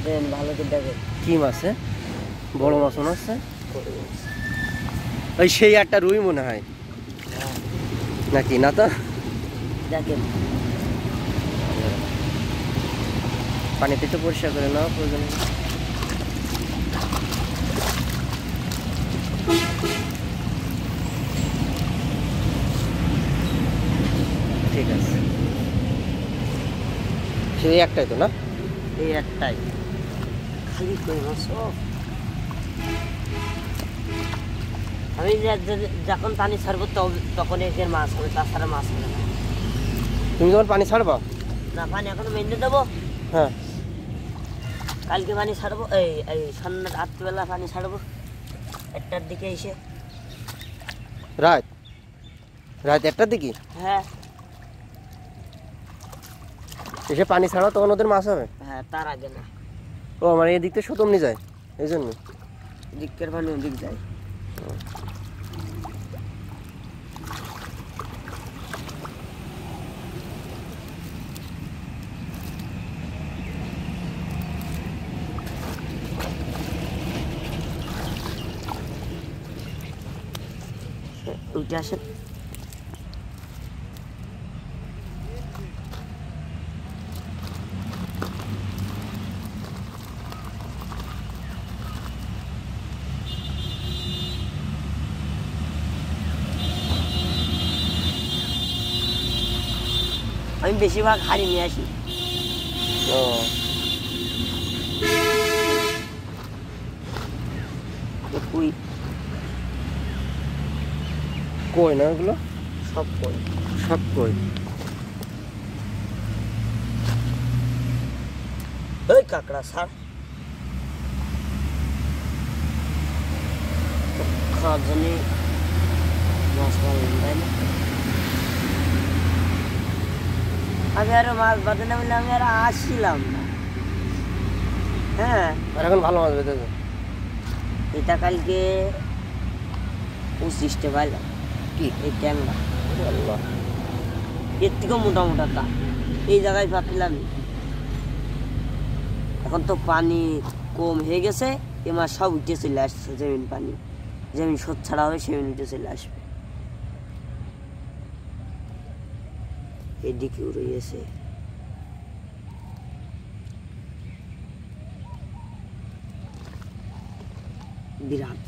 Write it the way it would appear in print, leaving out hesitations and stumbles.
দেন ভালো করে দেখেন কি মাছ? বড় মাছ মনে হচ্ছে। ওই সেই একটা রুই মনে হয় নাকি? না তো, দেখেন পানিতে একটু পরিষ্কার করে নাও প্রয়োজন। ঠিক আছে, সেই একটাই তো না? এই একটাই খালি কই মাছ। আমি যখন পানি ছাড়বো তখন এদের মাছ হবে, তাছাড়া মাছ হবে না। তুমি যখন পানি ছাড়বা? না, পানি এখন মেনে দেবো। হ্যাঁ, কালকে পানি ছাড়বো, এই সন্ধ্যা রাত্রিবেলা পানি ছাড়বো 1টার দিকে এসে। রাত রাত 1টার দিকে হ্যাঁ এসে পানি ছাড়া তখন ওদের মাছ হবে? হ্যাঁ, তার আগে না। ও মানে এদিক থেকে সুতমনি যায় এই জন্য দিকের পানি ওদিক যায়। উঠে আসেন। আমি বেশিরভাগ হাড়ি নিয়ে আসি। ও কই কই না ওগুলো? সব কই। সব কই? ওই কাঁকড়া স্যার খাওয়ার জন্য মাছ পাবেন, তাই না? আমি আরো মাছ বাঁধে না বলে আমি আর আসছিলাম না। হ্যাঁ, আর এখন ভালো মাছ বেঁধেছে। এটা কালকে 25টে পাইলাম। কি এই ট্যাংরা আল্লাহ, এর থেকেও মোটা মোটা তা এই জায়গায় পাচ্ছিলাম। এখন তো পানি কম হয়ে গেছে, এ মাছ সব উঠে চলে আসছে। জমিন পানি যেমন শোধ ছাড়া হবে সেমন উঠে চলে আসবে। এদিকেও রয়েছে। বিরাট